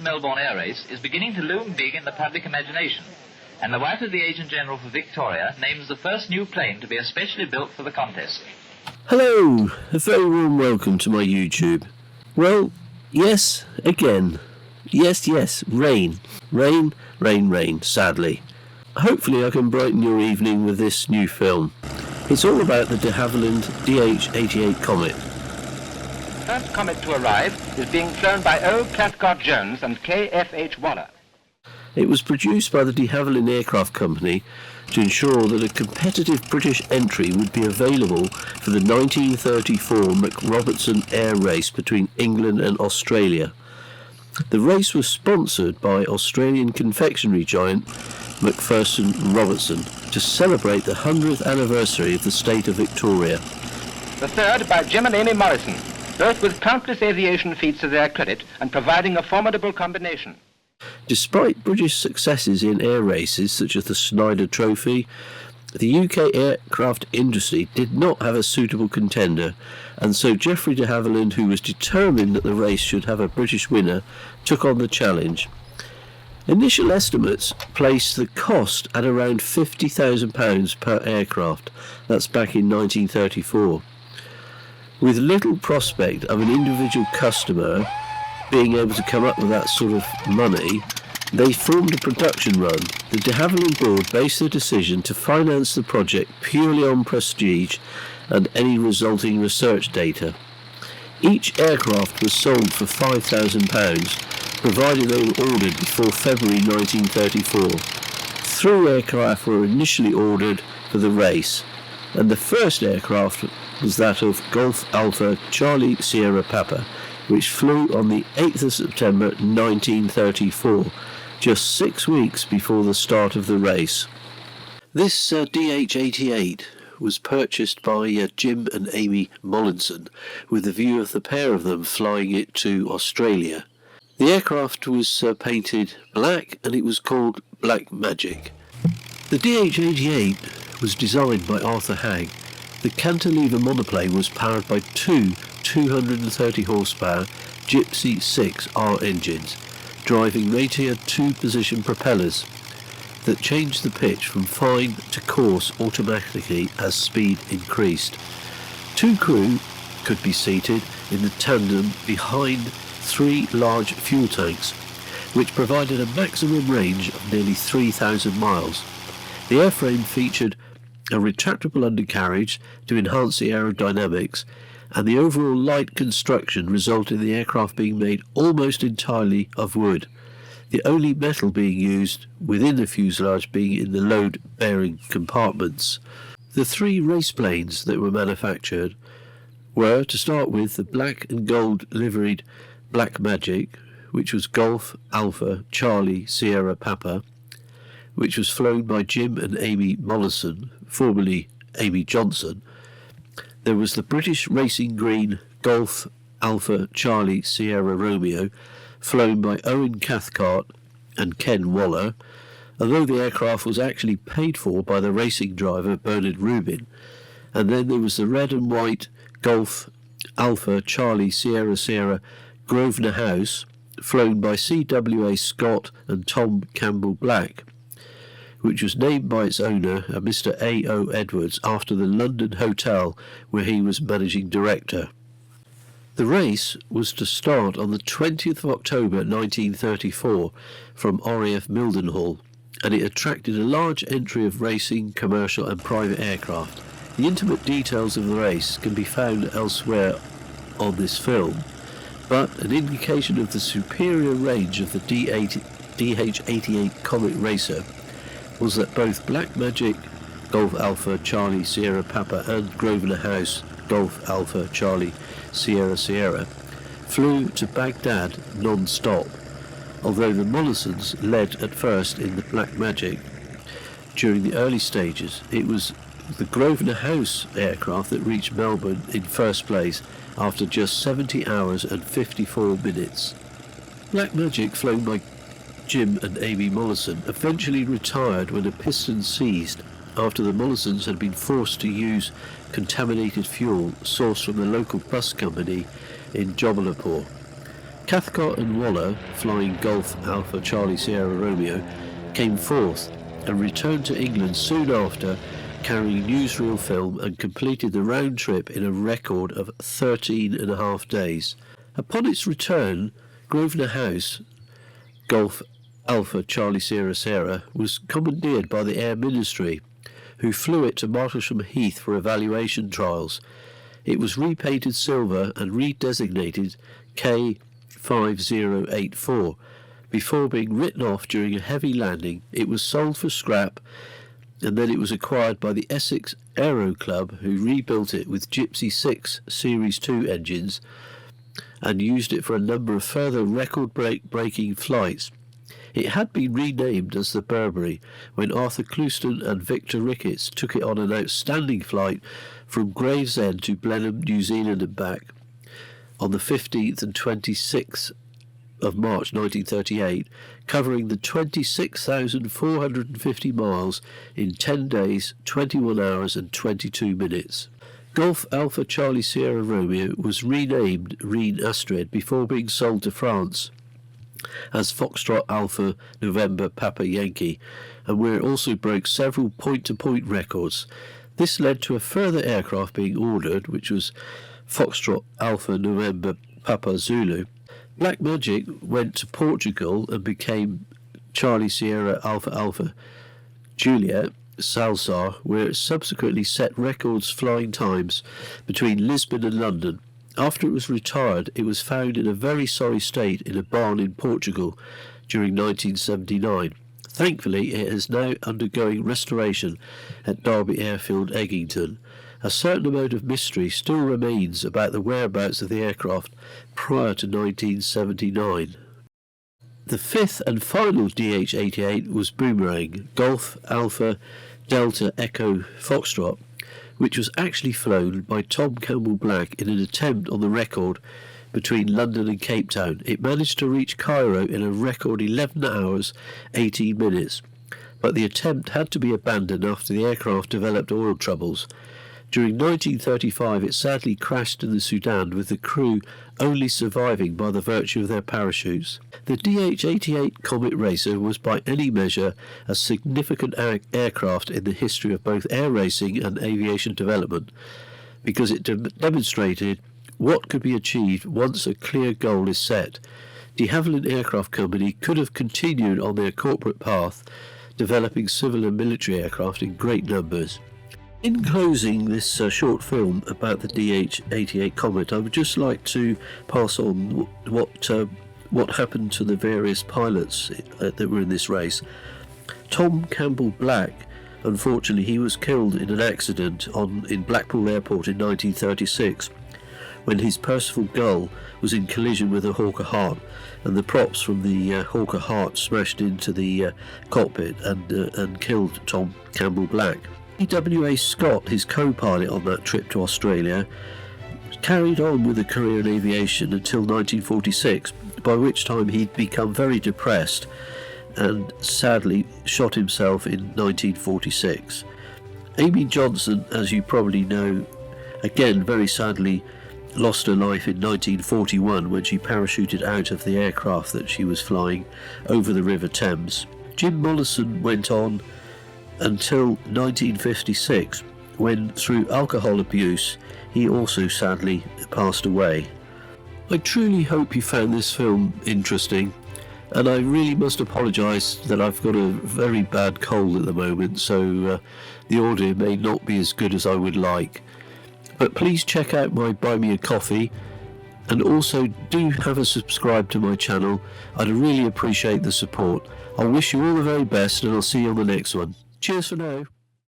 Melbourne Air Race is beginning to loom big in the public imagination, and the wife of the Agent General for Victoria names the first new plane to be especially built for the contest. Hello, a very warm welcome to my YouTube. Well, yes, again. Yes, rain, sadly. Hopefully I can brighten your evening with this new film. It's all about the Havilland DH88 Comet. The first Comet to arrive is being flown by O. Cathcart-Jones and K.F.H. Waller. It was produced by the Havilland Aircraft Company to ensure that a competitive British entry would be available for the 1934 MacRobertson Air Race between England and Australia. The race was sponsored by Australian confectionery giant MacPherson Robertson to celebrate the 100th anniversary of the state of Victoria. The third by Jim and Amy Mollinson, both with countless aviation feats to their credit and providing a formidable combination. Despite British successes in air races such as the Snyder Trophy, the UK aircraft industry did not have a suitable contender, and so Geoffrey de Havilland, who was determined that the race should have a British winner, took on the challenge. Initial estimates placed the cost at around £50,000 per aircraft. That's back in 1934. With little prospect of an individual customer being able to come up with that sort of money, they formed a production run. The de Havilland board based their decision to finance the project purely on prestige and any resulting research data. Each aircraft was sold for £5,000, provided they were ordered before February 1934. 3 aircraft were initially ordered for the race, and the first aircraft was that of Golf Alpha Charlie Sierra Papa, which flew on the 8th of September 1934, just 6 weeks before the start of the race. This DH88 was purchased by Jim and Amy Mollinson, with the view of the pair of them flying it to Australia. The aircraft was painted black and it was called Black Magic. The DH88 was designed by Arthur Hagg. The cantilever monoplane was powered by 2 230 horsepower Gypsy 6R engines, driving Ratier 2-position propellers that changed the pitch from fine to coarse automatically as speed increased. 2 crew could be seated in the tandem behind 3 large fuel tanks, which provided a maximum range of nearly 3,000 miles. The airframe featured a retractable undercarriage to enhance the aerodynamics, and the overall light construction resulted in the aircraft being made almost entirely of wood, the only metal being used within the fuselage being in the load-bearing compartments. The 3 race planes that were manufactured were, to start with, the black and gold liveried Black Magic, which was Golf Alpha Charlie Sierra Papa, which was flown by Jim and Amy Mollison, formerly Amy Johnson. There was the British Racing Green Golf Alpha Charlie Sierra Romeo, flown by Owen Cathcart and Ken Waller, although the aircraft was actually paid for by the racing driver Bernard Rubin. And then there was the red and white Golf Alpha Charlie Sierra Grosvenor House, flown by C.W.A. Scott and Tom Campbell Black, which was named by its owner, Mr. A.O. Edwards, after the London hotel where he was managing director. The race was to start on the 20th of October 1934 from RAF Mildenhall, and it attracted a large entry of racing, commercial and private aircraft. The intimate details of the race can be found elsewhere on this film, but an indication of the superior range of the DH88 Comet Racer was that both Black Magic Golf Alpha Charlie Sierra Papa and Grosvenor House Golf Alpha Charlie Sierra flew to Baghdad non-stop, although the Mollisons led at first in the Black Magic. During the early stages, it was the Grosvenor House aircraft that reached Melbourne in first place after just 70 hours and 54 minutes. Black Magic, flown by Jim and Amy Mollison, eventually retired when a piston seized after the Mollisons had been forced to use contaminated fuel sourced from the local bus company in Jobalipur. Cathcart and Waller, flying Golf Alpha Charlie Sierra Romeo, came fourth and returned to England soon after, carrying newsreel film, and completed the round trip in a record of 13.5 days. Upon its return, Grosvenor House, Golf Alpha Charlie Sierra Sierra, was commandeered by the Air Ministry, who flew it to Martlesham Heath for evaluation trials. It was repainted silver and redesignated K5084. Before being written off during a heavy landing, it was sold for scrap, and then it was acquired by the Essex Aero Club, who rebuilt it with Gypsy 6 Series 2 engines and used it for a number of further record-breaking flights. It had been renamed as the Burberry when Arthur Clouston and Victor Ricketts took it on an outstanding flight from Gravesend to Blenheim, New Zealand and back on the 15th and 26th of March 1938, covering the 26,450 miles in 10 days, 21 hours and 22 minutes. Golf Alpha Charlie Sierra Romeo was renamed Reine Astrid before being sold to France as Foxtrot Alpha November Papa Yankee, and where it also broke several point-to-point records. This led to a further aircraft being ordered, which was Foxtrot Alpha November Papa Zulu. Black Magic went to Portugal and became Charlie Sierra Alpha Alpha Juliet Salsar, where it subsequently set records flying times between Lisbon and London. After it was retired, it was found in a very sorry state in a barn in Portugal during 1979. Thankfully, it is now undergoing restoration at Derby Airfield, Eggington. A certain amount of mystery still remains about the whereabouts of the aircraft prior to 1979. The fifth and final DH88 was Boomerang Golf Alpha Delta Echo Foxtrot, which was actually flown by Tom Campbell Black in an attempt on the record between London and Cape Town. It managed to reach Cairo in a record 11 hours 18 minutes, but the attempt had to be abandoned after the aircraft developed oil troubles. During 1935 it sadly crashed in the Sudan, with the crew only surviving by the virtue of their parachutes. The DH88 Comet Racer was by any measure a significant aircraft in the history of both air racing and aviation development, because it demonstrated what could be achieved once a clear goal is set. The Havilland Aircraft Company could have continued on their corporate path, developing civil and military aircraft in great numbers. In closing this short film about the DH88 Comet, I would just like to pass on what happened to the various pilots that were in this race. Tom Campbell Black, unfortunately, he was killed in an accident in Blackpool Airport in 1936 when his Percival Gull was in collision with a Hawker Hart, and the props from the Hawker Hart smashed into the cockpit and killed Tom Campbell Black. E.W.A. Scott, his co-pilot on that trip to Australia, carried on with a career in aviation until 1946, by which time he'd become very depressed and sadly shot himself in 1946. Amy Johnson, as you probably know, again very sadly lost her life in 1941 when she parachuted out of the aircraft that she was flying over the River Thames. Jim Mollinson went on until 1956, when through alcohol abuse he also sadly passed away. I truly hope you found this film interesting, and I really must apologise that I've got a very bad cold at the moment, so the audio may not be as good as I would like. But please check out my Buy Me a Coffee, and also do have a subscribe to my channel. I'd really appreciate the support. I wish you all the very best, and I'll see you on the next one. Cheers for now.